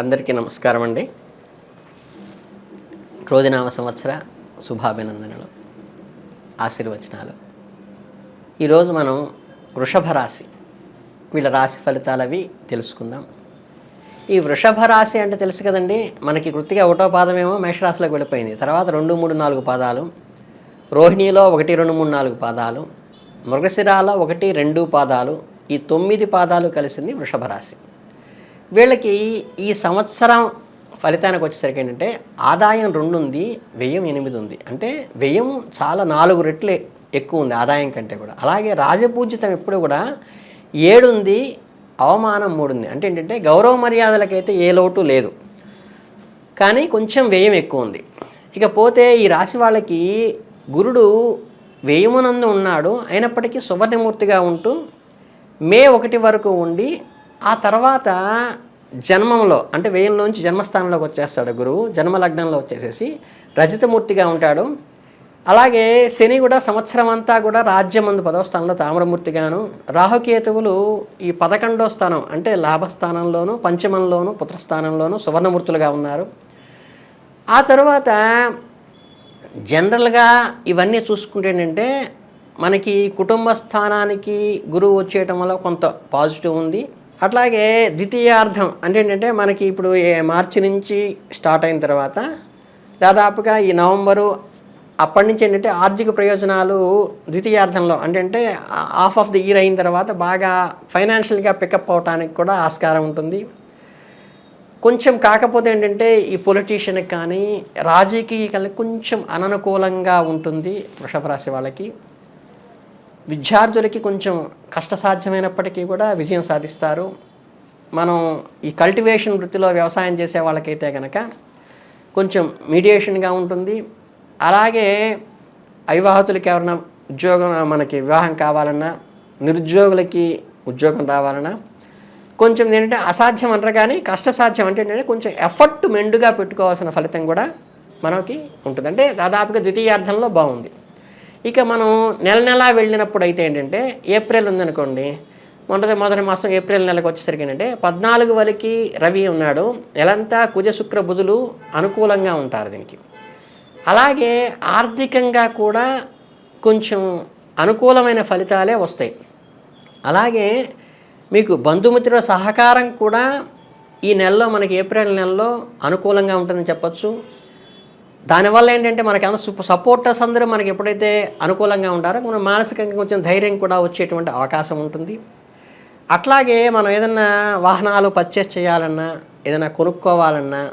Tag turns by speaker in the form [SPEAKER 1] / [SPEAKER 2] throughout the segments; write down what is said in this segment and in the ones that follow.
[SPEAKER 1] అందరికీ నమస్కారం అండి. క్రోధినామ సంవత్సర శుభాభినందనలు, ఆశీర్వచనాలు. ఈరోజు మనం వృషభ రాశి వీళ్ళ రాశి ఫలితాలు అవి తెలుసుకుందాం. ఈ వృషభ రాశి అంటే తెలుసు కదండి, మనకి వృత్తిగా ఒకటో పాదమేమో మేషరాశిలోకి వెళ్ళిపోయింది. తర్వాత 2, 3, 4 పాదాలు, రోహిణిలో 1, 2, 3, 4 పాదాలు, మృగశిరాలో 1, 2 పాదాలు, ఈ 9 పాదాలు కలిసింది వృషభ రాశి. వీళ్ళకి ఈ సంవత్సరం ఫలితానికి వచ్చేసరికి ఏంటంటే ఆదాయం 2 ఉంది, వ్యయం 8 ఉంది. అంటే వ్యయం చాలా 4 రెట్లు ఎక్కువ ఉంది ఆదాయం కంటే కూడా. అలాగే రాజపూజ్యతం ఎప్పుడు కూడా 7 ఉంది, అవమానం 3 ఉంది. అంటే ఏంటంటే గౌరవ మర్యాదలకైతే ఏ లోటు లేదు, కానీ కొంచెం వ్యయం ఎక్కువ ఉంది. ఇకపోతే ఈ రాశి వాళ్ళకి గురుడు వ్యయమునందు ఉన్నాడు, అయినప్పటికీ సువర్ణమూర్తిగా ఉంటూ మే 1 వరకు ఉండి ఆ తర్వాత జన్మంలో అంటే వ్యయంలోంచి జన్మస్థానంలోకి వచ్చేస్తాడు గురువు. జన్మలగ్నంలో వచ్చేసేసి రజితమూర్తిగా ఉంటాడు. అలాగే శని కూడా సంవత్సరం అంతా కూడా రాజ్యమందు 10వ స్థానంలో తామ్రమూర్తిగాను, రాహుకేతువులు ఈ 11వ స్థానం అంటే లాభస్థానంలోను, పంచమంలోను, పుత్రస్థానంలోను సువర్ణమూర్తులుగా ఉన్నారు. ఆ తర్వాత జనరల్గా ఇవన్నీ చూసుకుంటే ఏంటంటే మనకి కుటుంబ స్థానానికి గురువు వచ్చేయటం వల్ల కొంత పాజిటివ్ ఉంది. అట్లాగే ద్వితీయార్థం అంటే ఏంటంటే మనకి ఇప్పుడు మార్చి నుంచి స్టార్ట్ అయిన తర్వాత దాదాపుగా ఈ నవంబరు అప్పటి నుంచి ఏంటంటే ఆర్థిక ప్రయోజనాలు ద్వితీయార్థంలో అంటే హాఫ్ ఆఫ్ ది ఇయర్ అయిన తర్వాత బాగా ఫైనాన్షియల్గా పికప్ అవడానికి కూడా ఆస్కారం ఉంటుంది. కొంచెం కాకపోతే ఏంటంటే ఈ పొలిటీషియన్కి కానీ రాజకీయాలకు కొంచెం అననుకూలంగా ఉంటుంది వృషభ రాశి వాళ్ళకి. విద్యార్థులకి కొంచెం కష్టసాధ్యమైనప్పటికీ కూడా విజయం సాధిస్తారు. మనం ఈ కల్టివేషన్ వృత్తిలో వ్యవసాయం చేసే వాళ్ళకైతే కనుక కొంచెం మీడియేషన్గా ఉంటుంది. అలాగే అవివాహితులకి ఎవరైనా ఉద్యోగం మనకి వివాహం కావాలన్నా, నిరుద్యోగులకి ఉద్యోగం రావాలన్నా కొంచెం ఏంటంటే అసాధ్యం అంటారు, కానీ కష్టసాధ్యం అంటే ఏంటంటే కొంచెం ఎఫర్ట్ మెండుగా పెట్టుకోవాల్సిన ఫలితం కూడా మనకి ఉంటుంది. అంటే దాదాపుగా ద్వితీయార్థంలో బాగుంది. ఇక మనం నెల వెళ్ళినప్పుడు అయితే ఏంటంటే ఏప్రిల్ ఉందనుకోండి, మొదటి మాసం ఏప్రిల్ నెలకు వచ్చేసరికి ఏంటంటే 14 వరకు రవి ఉన్నాడు. నెలంతా కుజ శుక్ర బుధులు అనుకూలంగా ఉంటారు దీనికి. అలాగే ఆర్థికంగా కూడా కొంచెం అనుకూలమైన ఫలితాలే వస్తాయి. అలాగే మీకు బంధుమిత్రుల సహకారం కూడా ఈ నెలలో మనకి ఏప్రిల్ నెలలో అనుకూలంగా ఉంటుందని చెప్పచ్చు. దానివల్ల ఏంటంటే మనకి సపోర్టర్స్ అందరూ మనకి ఎప్పుడైతే అనుకూలంగా ఉంటారో మనం మానసికంగా కొంచెం ధైర్యం కూడా వచ్చేటువంటి అవకాశం ఉంటుంది. అట్లాగే మనం ఏదన్నా వాహనాలు పర్చేస్ చేయాలన్నా, ఏదైనా కొనుక్కోవాలన్నా,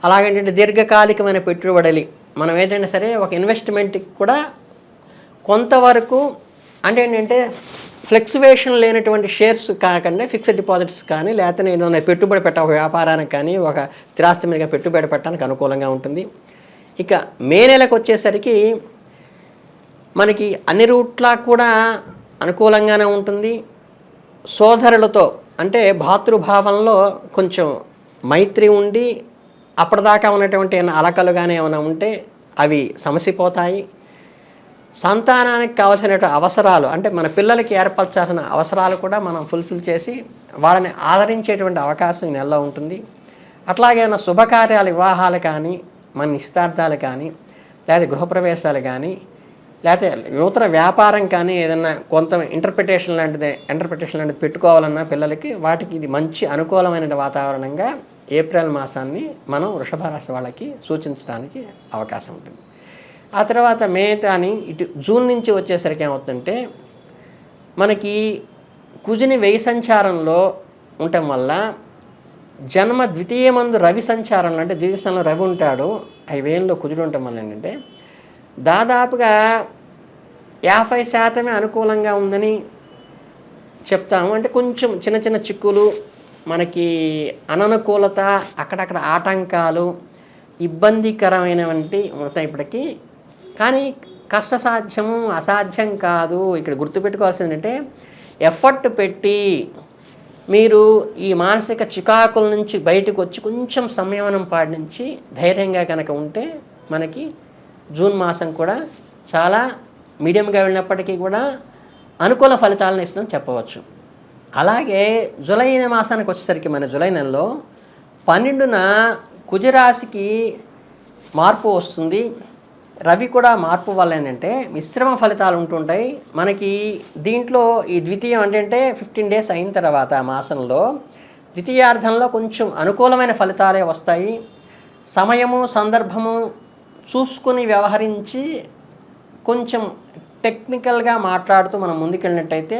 [SPEAKER 1] అలాగేంటంటే దీర్ఘకాలికమైన పెట్టుబడులు మనం ఏదైనా సరే ఒక ఇన్వెస్ట్మెంట్కి కూడా కొంతవరకు అంటే ఏంటంటే ఫ్లెక్చువేషన్ లేనటువంటి షేర్స్ కాకుండా ఫిక్స్డ్ డిపాజిట్స్ కానీ, లేకపోతే ఏదైనా పెట్టుబడి ఒక వ్యాపారానికి కానీ, ఒక స్థిరాస్తి మీద పెట్టుబడి పెట్టడానికి అనుకూలంగా ఉంటుంది. ఇక మే నెలకు వచ్చేసరికి మనకి అన్ని రూట్లా కూడా అనుకూలంగానే ఉంటుంది. సోదరులతో అంటే భాతృభావంలో కొంచెం మైత్రి ఉండి అప్పటిదాకా ఉన్నటువంటి అలకలు కానీ ఏమైనా ఉంటే అవి సమసిపోతాయి. సంతానానికి కావాల్సినటువంటి అవసరాలు అంటే మన పిల్లలకి ఏర్పరచాల్సిన అవసరాలు కూడా మనం ఫుల్ఫిల్ చేసి వాళ్ళని ఆదరించేటువంటి అవకాశం ఈ నెలలో ఉంటుంది. అట్లాగే శుభకార్యాలు, వివాహాలు కానీ, మన నిశ్చితార్థాలు కానీ, లేదా గృహప్రవేశాలు కానీ, లేకపోతే నూతన వ్యాపారం కానీ, ఏదన్నా కొంత ఇంటర్ప్రిటేషన్ లాంటిది పెట్టుకోవాలన్నా పిల్లలకి, వాటికి ఇది మంచి అనుకూలమైన వాతావరణంగా ఏప్రిల్ మాసాన్ని మనం వృషభ రాశి వాళ్ళకి సూచించడానికి అవకాశం ఉంటుంది. ఆ తర్వాత మే కానీ ఇటు జూన్ నుంచి వచ్చేసరికి ఏమవుతుందంటే మనకి కుజుని వ్యయ సంచారంలో ఉండటం వల్ల జన్మ ద్వితీయమందు రవి సంచారంలో అంటే ద్వితీయంలో రవి ఉంటాడు, 5 వేలలో కుజుడు ఉండటం వల్ల ఏంటంటే దాదాపుగా 50% అనుకూలంగా ఉందని చెప్తాము. అంటే కొంచెం చిన్న చిక్కులు, మనకి అననుకూలత, అక్కడక్కడ ఆటంకాలు, ఇబ్బందికరమైనవంటి ఉంటాయి ఇప్పటికీ. కానీ కష్టసాధ్యము అసాధ్యం కాదు. ఇక్కడ గుర్తుపెట్టుకోవాల్సింది ఏంటంటే ఎఫర్ట్ పెట్టి మీరు ఈ మానసిక చికాకుల నుంచి బయటకు వచ్చి కొంచెం సంయమనం పాటించి ధైర్యంగా కనుక ఉంటే మనకి జూన్ మాసం కూడా చాలా మీడియంగా వెళ్ళినప్పటికీ కూడా అనుకూల ఫలితాలను ఇస్తుందని చెప్పవచ్చు. అలాగే జూలై మాసానికి వచ్చేసరికి మన జూలై నెలలో 12న కుజరాశికి మార్పు వస్తుంది. రవి కూడా మార్పు వల్ల ఏంటంటే మిశ్రమ ఫలితాలు ఉంటుంటాయి మనకి. దీంట్లో ఈ ద్వితీయం అంటే 15 డేస్ అయిన తర్వాత మాసంలో ద్వితీయార్థంలో కొంచెం అనుకూలమైన ఫలితాలే వస్తాయి. సమయము సందర్భము చూసుకుని వ్యవహరించి కొంచెం టెక్నికల్గా మాట్లాడుతూ మనం ముందుకెళ్ళినట్టయితే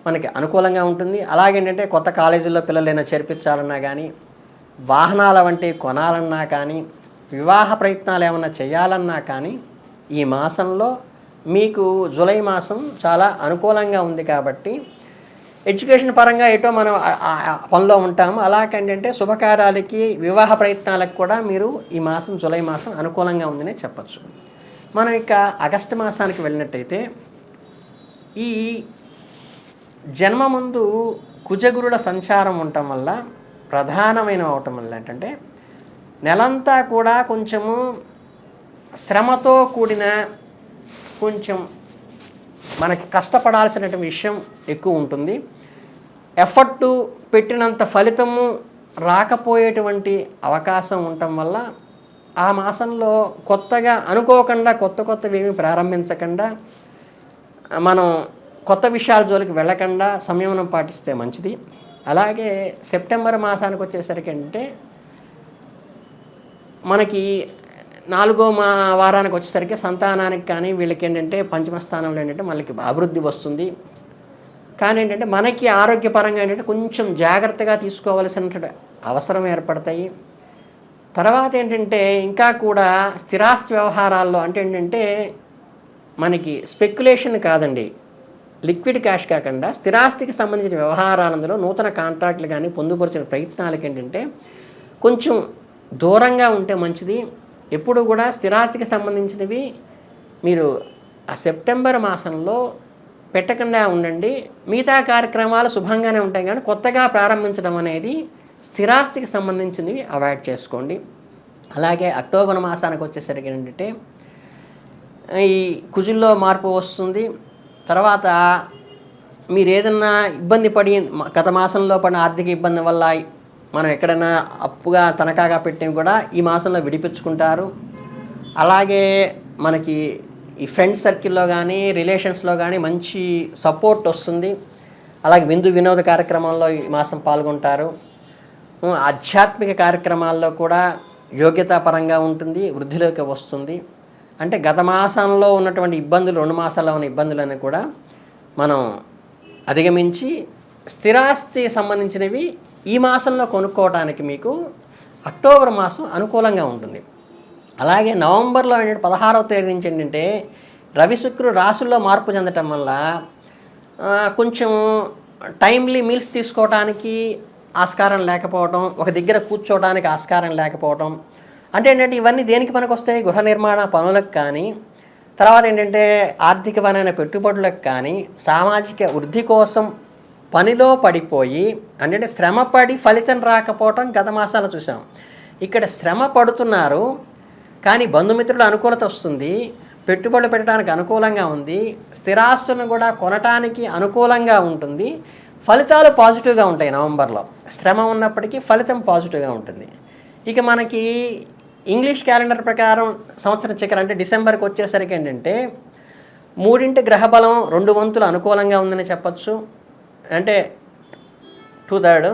[SPEAKER 1] మనకి అనుకూలంగా ఉంటుంది. అలాగేంటంటే కొత్త కాలేజీల్లో పిల్లలైనా చేర్పించాలన్నా కానీ, వాహనాల వంటి కొనాలన్నా కానీ, వివాహ ప్రయత్నాలు ఏమన్నా చేయాలన్నా కానీ ఈ మాసంలో మీకు జూలై మాసం చాలా అనుకూలంగా ఉంది. కాబట్టి ఎడ్యుకేషన్ పరంగా ఏటో మనం పనిలో ఉంటాము. అలాగేంటంటే శుభకార్యాలకి వివాహ ప్రయత్నాలకు కూడా మీరు ఈ మాసం జూలై మాసం అనుకూలంగా ఉందనే చెప్పచ్చు. మనం ఇక ఆగస్టు మాసానికి వెళ్ళినట్టయితే ఈ జన్మ ముందు కుజగురుల సంచారం ఉండటం వల్ల ప్రధానమైన అవటం వల్ల ఏంటంటే నెలంతా కూడా కొంచెము శ్రమతో కూడిన కొంచెం మనకి కష్టపడాల్సిన విషయం ఎక్కువ ఉంటుంది. ఎఫర్టు పెట్టినంత ఫలితము రాకపోయేటువంటి అవకాశం ఉండటం వల్ల ఆ మాసంలో కొత్తగా అనుకోకుండా కొత్తవి ఏమీ ప్రారంభించకుండా మనం కొత్త విషయాల జోలికి వెళ్ళకుండా సంయమనం పాటిస్తే మంచిది. అలాగే సెప్టెంబర్ మాసానికి వచ్చేసరికి అంటే మనకి 4వ వారానికి వచ్చేసరికి సంతానానికి కానీ వీళ్ళకి ఏంటంటే పంచమ స్థానంలో ఏంటంటే మనకి అభివృద్ధి వస్తుంది. కానీ ఏంటంటే మనకి ఆరోగ్యపరంగా ఏంటంటే కొంచెం జాగ్రత్తగా తీసుకోవాల్సిన అవసరం ఏర్పడతాయి. తర్వాత ఏంటంటే ఇంకా కూడా స్థిరాస్తి వ్యవహారాల్లో అంటే ఏంటంటే మనకి స్పెక్యులేషన్ కాదండి, లిక్విడ్ క్యాష్ కాకుండా స్థిరాస్తికి సంబంధించిన వ్యవహారాలందులో నూతన కాంట్రాక్ట్లు కానీ పొందుపరిచిన ప్రయత్నాలకి ఏంటంటే కొంచెం దూరంగా ఉంటే మంచిది. ఎప్పుడు కూడా స్థిరాస్తికి సంబంధించినవి మీరు ఆ సెప్టెంబర్ మాసంలో పెట్టకుండా ఉండండి. మిగతా కార్యక్రమాలు శుభంగానే ఉంటాయి కానీ కొత్తగా ప్రారంభించడం అనేది స్థిరాస్తికి సంబంధించినవి అవాయిడ్ చేసుకోండి. అలాగే అక్టోబర్ మాసానికి వచ్చేసరికి ఏంటంటే ఈ కుజుల్లో మార్పు వస్తుంది. తర్వాత మీరు ఏదన్నా ఇబ్బంది పడి గత మాసంలో పడిన ఆర్థిక ఇబ్బంది వల్ల మనం ఎక్కడైనా అప్పుగా తనఖాగా పెట్టినవి కూడా ఈ మాసంలో విడిపించుకుంటారు. అలాగే మనకి ఈ ఫ్రెండ్స్ సర్కిల్లో కానీ రిలేషన్స్లో కానీ మంచి సపోర్ట్ వస్తుంది. అలాగే వినోద కార్యక్రమంలో ఈ మాసం పాల్గొంటారు. ఆధ్యాత్మిక కార్యక్రమాల్లో కూడా యోగ్యతాపరంగా ఉంటుంది, వృద్ధిలోకి వస్తుంది. అంటే గత మాసంలో ఉన్నటువంటి ఇబ్బందులు 2 మాసాల్లో ఉన్న ఇబ్బందులను కూడా మనం అధిగమించి స్థిరాస్తి సంబంధించినవి ఈ మాసంలో కొనుక్కోవడానికి మీకు అక్టోబర్ మాసం అనుకూలంగా ఉంటుంది. అలాగే నవంబర్లో ఏంటంటే 16వ తేదీ నుంచి ఏంటంటే రవి శుక్రుడు రాశుల్లో మార్పు చెందటం వల్ల కొంచెం టైమ్లీ మీల్స్ తీసుకోవడానికి ఆస్కారం లేకపోవడం, ఒక దగ్గర కూర్చోవడానికి ఆస్కారం లేకపోవడం. అంటే ఏంటంటే ఇవన్నీ దేనికి పనికి వస్తాయి? గృహ నిర్మాణ పనులకు కానీ, తర్వాత ఏంటంటే ఆర్థికపరమైన పెట్టుబడులకు కానీ, సామాజిక వృద్ధి కోసం పనిలో పడిపోయి అంటే శ్రమపడి ఫలితం రాకపోవటం గత మాసాలు చూసాం. ఇక్కడ శ్రమ పడుతున్నారు కానీ బంధుమిత్రుల అనుకూలత వస్తుంది, పెట్టుబడులు పెట్టడానికి అనుకూలంగా ఉంది, స్థిరాస్తులను కూడా కొనటానికి అనుకూలంగా ఉంటుంది, ఫలితాలు పాజిటివ్గా ఉంటాయి. నవంబర్లో శ్రమ ఉన్నప్పటికీ ఫలితం పాజిటివ్గా ఉంటుంది. ఇక మనకి ఇంగ్లీష్ క్యాలెండర్ ప్రకారం సంవత్సరం చక్రం అంటే డిసెంబర్కి వచ్చేసరికి ఏంటంటే 3 గ్రహబలం 2 వంతులు అనుకూలంగా ఉందని చెప్పచ్చు. అంటే 2/3.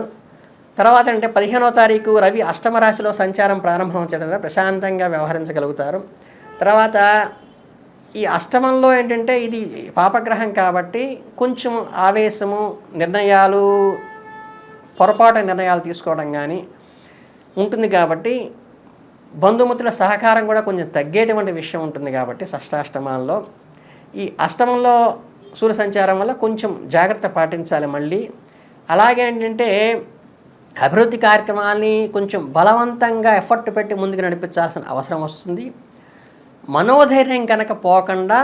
[SPEAKER 1] తర్వాత అంటే 15వ తారీఖు రవి అష్టమ రాశిలో సంచారం ప్రారంభం చేయడం వల్ల ప్రశాంతంగా వ్యవహరించగలుగుతారు. తర్వాత ఈ అష్టమంలో ఏంటంటే ఇది పాపగ్రహం కాబట్టి కొంచెం ఆవేశము, నిర్ణయాలు, పొరపాటు నిర్ణయాలు తీసుకోవడం కానీ ఉంటుంది. కాబట్టి బంధుమిత్రుల సహకారం కూడా కొంచెం తగ్గేటువంటి విషయం ఉంటుంది. కాబట్టి షష్టాష్టమాల్లో ఈ అష్టమంలో సూర్య సంచారం వల్ల కొంచెం జాగ్రత్త పాటించాలి మళ్ళీ. అలాగే ఏంటంటే అభివృద్ధి కార్యక్రమాలని కొంచెం బలవంతంగా ఎఫర్ట్ పెట్టి ముందుకు నడిపించాల్సిన అవసరం వస్తుంది. మనోధైర్యం కనుక పోకుండా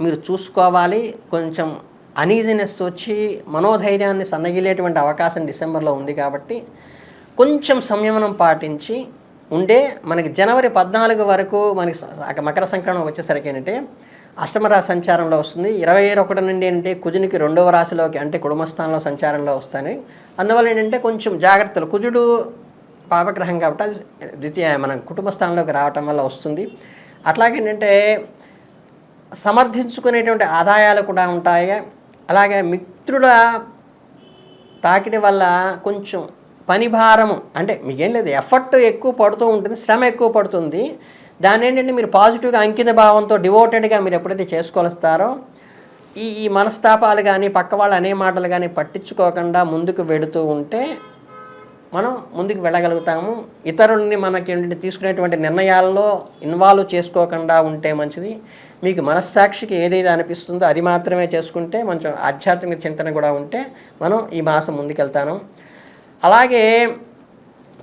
[SPEAKER 1] మీరు చూసుకోవాలి. కొంచెం అనీజినెస్ వచ్చి మనోధైర్యాన్ని సన్నగిలేటువంటి అవకాశం డిసెంబర్లో ఉంది. కాబట్టి కొంచెం సంయమనం పాటించి ఉండే మనకి జనవరి 14 వరకు మనకి మకర సంక్రమణం వచ్చేసరికి ఏంటంటే అష్టమరాశి సంచారంలో వస్తుంది. 21 నుండి ఏంటంటే కుజునికి 2వ రాశిలోకి అంటే కుటుంబస్థానంలో సంచారంలో వస్తాయి. అందువల్ల ఏంటంటే కొంచెం జాగ్రత్తలు. కుజుడు పాపగ్రహం కాబట్టి అది ద్వితీయ మన కుటుంబ స్థానంలోకి రావటం వల్ల వస్తుంది. అట్లాగే ఏంటంటే సమర్థించుకునేటువంటి ఆదాయాలు కూడా ఉంటాయి. అలాగే మిత్రుల తాకిడి వల్ల కొంచెం పని భారము, అంటే మీకేం లేదు, ఎఫర్ట్ ఎక్కువ పడుతూ ఉంటుంది, శ్రమ ఎక్కువ పడుతుంది. దాని ఏంటంటే మీరు పాజిటివ్గా అంకిత భావంతో డివోటెడ్గా మీరు ఎప్పుడైతే చేసుకోగలుస్తారో ఈ మనస్తాపాలు కానీ పక్క వాళ్ళు అనే మాటలు కానీ పట్టించుకోకుండా ముందుకు వెళుతూ ఉంటే మనం ముందుకు వెళ్ళగలుగుతాము. ఇతరుల్ని మనకి తీసుకునేటువంటి నిర్ణయాల్లో ఇన్వాల్వ్ చేసుకోకుండా ఉంటే మంచిది. మీకు మనస్సాక్షికి ఏదైతే అనిపిస్తుందో అది మాత్రమే చేసుకుంటే కొంచెం ఆధ్యాత్మిక చింతన కూడా ఉంటే మనం ఈ మాసం ముందుకెళ్తాను. అలాగే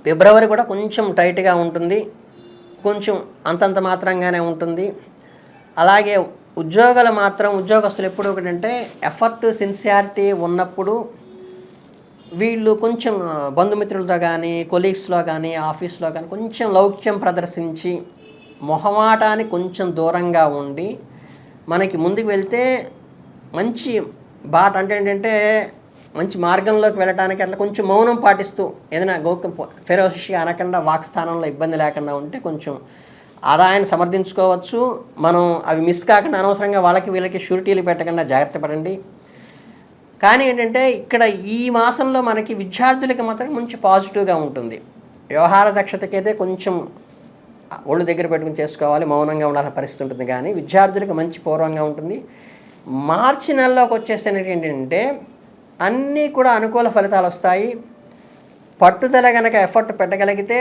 [SPEAKER 1] ఫిబ్రవరి కూడా కొంచెం టైట్గా ఉంటుంది, కొంచెం అంతంత మాత్రంగానే ఉంటుంది. అలాగే ఉద్యోగస్తులు ఎప్పుడు ఒకటంటే ఎఫర్ట్ సిన్సియారిటీ ఉన్నప్పుడు వీళ్ళు కొంచెం బంధుమిత్రులతో కానీ కొలీగ్స్లో కానీ ఆఫీస్లో కానీ కొంచెం లౌక్యం ప్రదర్శించి మొహమాటానికి కొంచెం దూరంగా ఉండి మనకి ముందుకు వెళ్తే మంచి బాట, అంటే ఏంటంటే మంచి మార్గంలోకి వెళ్ళడానికి అట్లా కొంచెం మౌనం పాటిస్తూ ఏదైనా ఫెరోషిగా అనకుండా వాక్స్థానంలో ఇబ్బంది లేకుండా ఉంటే కొంచెం ఆదాయాన్ని సమర్థించుకోవచ్చు. మనం అవి మిస్ కాకుండా అనవసరంగా వాళ్ళకి వీళ్ళకి షూరిటీలు పెట్టకుండా జాగ్రత్త పడండి. కానీ ఏంటంటే ఇక్కడ ఈ మాసంలో మనకి విద్యార్థులకి మాత్రం మంచి పాజిటివ్గా ఉంటుంది. వ్యవహార దక్షతకైతే కొంచెం ఒళ్ళు దగ్గర పెట్టుకుని చేసుకోవాలి, మౌనంగా ఉండాల్సిన పరిస్థితి ఉంటుంది. కానీ విద్యార్థులకు మంచి పూర్వంగా ఉంటుంది. మార్చి నెలలోకి వచ్చేస్తే ఏంటంటే అన్నీ కూడా అనుకూల ఫలితాలు వస్తాయి. పట్టుదల కనుక ఎఫర్ట్ పెట్టగలిగితే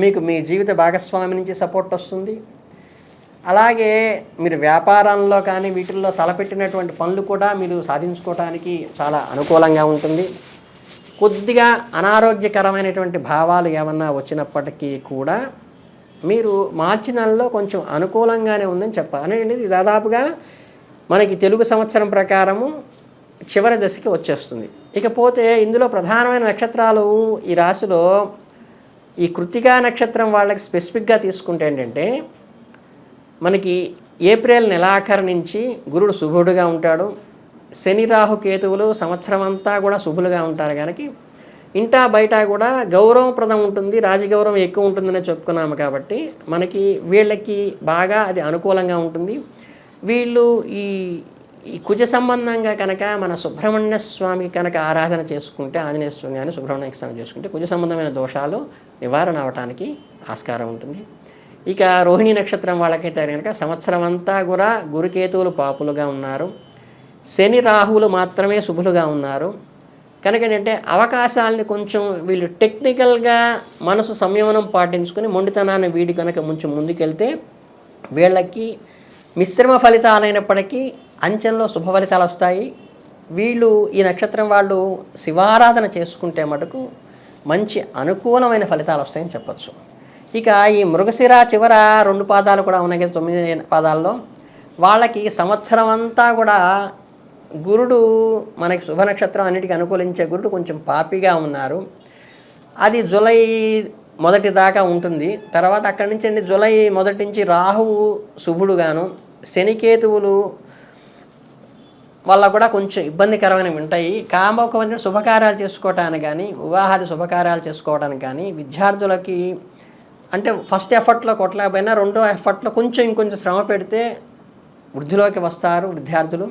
[SPEAKER 1] మీకు మీ జీవిత భాగస్వామి నుంచి సపోర్ట్ వస్తుంది. అలాగే మీరు వ్యాపారంలో కానీ వీటిల్లో తలపెట్టినటువంటి పనులు కూడా మీరు సాధించుకోవడానికి చాలా అనుకూలంగా ఉంటుంది. కొద్దిగా అనారోగ్యకరమైనటువంటి భావాలు ఏమన్నా వచ్చినప్పటికీ కూడా మీరు మార్చి నెలలో కొంచెం అనుకూలంగానే ఉందని చెప్పాలి. అనేది దాదాపుగా మనకి తెలుగు సంవత్సరం ప్రకారము చివరి దశకి వచ్చేస్తుంది. ఇకపోతే ఇందులో ప్రధానమైన నక్షత్రాలు ఈ రాశిలో ఈ కృత్తికా నక్షత్రం వాళ్ళకి స్పెసిఫిక్గా తీసుకుంటే ఏంటంటే మనకి ఏప్రిల్ నెలాఖరు నుంచి గురుడు శుభుడుగా ఉంటాడు. శని రాహు కేతువులు సంవత్సరం అంతా కూడా శుభులుగా ఉంటారు. కనుక ఇంటా బయట కూడా గౌరవప్రదం ఉంటుంది, రాజగౌరవం ఎక్కువ ఉంటుందనే చెప్పుకున్నాము. కాబట్టి మనకి వీళ్ళకి బాగా అది అనుకూలంగా ఉంటుంది. వీళ్ళు ఈ కుజ సంబంధంగా కనుక మన సుబ్రహ్మణ్య స్వామి కనుక ఆరాధన చేసుకుంటే, ఆంజనేయ స్వామి కానీ సుబ్రహ్మణ్య స్వామి చేసుకుంటే కుజ సంబంధమైన దోషాలు నివారణ అవడానికి ఆస్కారం ఉంటుంది. ఇక రోహిణి నక్షత్రం వాళ్ళకైతే కనుక సంవత్సరం అంతా కూడా గురుకేతువులు పాపులుగా ఉన్నారు, శని రాహువులు మాత్రమే శుభులుగా ఉన్నారు. కనుక ఏంటంటే అవకాశాలని కొంచెం వీళ్ళు టెక్నికల్గా మనసు సంయమనం పాటించుకొని మొండితనాన్ని వీడి కనుక కొంచెం ముందుకెళ్తే వీళ్ళకి మిశ్రమ ఫలితాలైనప్పటికీ అంచెల్లో శుభ ఫలితాలు వస్తాయి. వీళ్ళు ఈ నక్షత్రం వాళ్ళు శివారాధన చేసుకుంటే మటుకు మంచి అనుకూలమైన ఫలితాలు వస్తాయని చెప్పచ్చు. ఇక ఈ మృగశిర చివర 2 పాదాలు కూడా ఉన్నాయి కదా, 9 పాదాల్లో వాళ్ళకి సంవత్సరం అంతా కూడా గురుడు మనకి శుభ నక్షత్రం అన్నిటికీ అనుకూలించే గురుడు కొంచెం పాపిగా ఉన్నారు. అది జూలై 1 దాకా ఉంటుంది. తర్వాత అక్కడి నుంచి జూలై 1 నుంచి రాహువు శుభుడుగాను, శనికేతువులు వల్ల కూడా కొంచెం ఇబ్బందికరమైనవి ఉంటాయి. కామోకమైన శుభకార్యాలు చేసుకోవటానికి కానీ వివాహాది శుభకార్యాలు చేసుకోవడానికి కానీ విద్యార్థులకి అంటే ఫస్ట్ ఎఫర్ట్లో కొట్టలేకపోయినా రెండో ఎఫర్ట్లో కొంచెం ఇంకొంచెం శ్రమ పెడితే వృద్ధిలోకి వస్తారు విద్యార్థులు.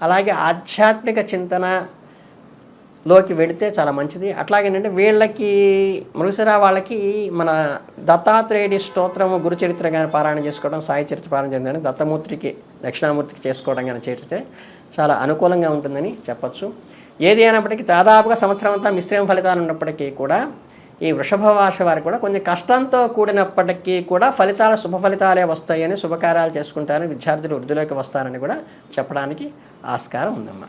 [SPEAKER 1] అలాగే ఆధ్యాత్మిక చింతనలోకి వెళితే చాలా మంచిది. అట్లాగేంటంటే వీళ్ళకి మృగశిర వాళ్ళకి మన దత్తాత్రేయుడి స్తోత్రము గురుచరిత్ర కానీ పారాయణ చేసుకోవడం, సాయి చరిత్ర పారాయణ చేయడం, దత్తమూర్తికి దక్షిణామూర్తికి చేసుకోవడం కానీ చేస్తే చాలా అనుకూలంగా ఉంటుందని చెప్పచ్చు. ఏది అయినప్పటికీ దాదాపుగా సంవత్సరం అంతా మిశ్రమ ఫలితాలు ఉన్నప్పటికీ కూడా ఈ వృషభ రాశి వారికి కూడా కొంచెం కష్టంతో కూడినప్పటికీ కూడా ఫలితాలు శుభ ఫలితాలే వస్తాయని, శుభకార్యాలు చేసుకుంటారని, విద్యార్థులు వృద్ధిలోకి వస్తారని కూడా చెప్పడానికి ఆస్కారం ఉందమ్మా.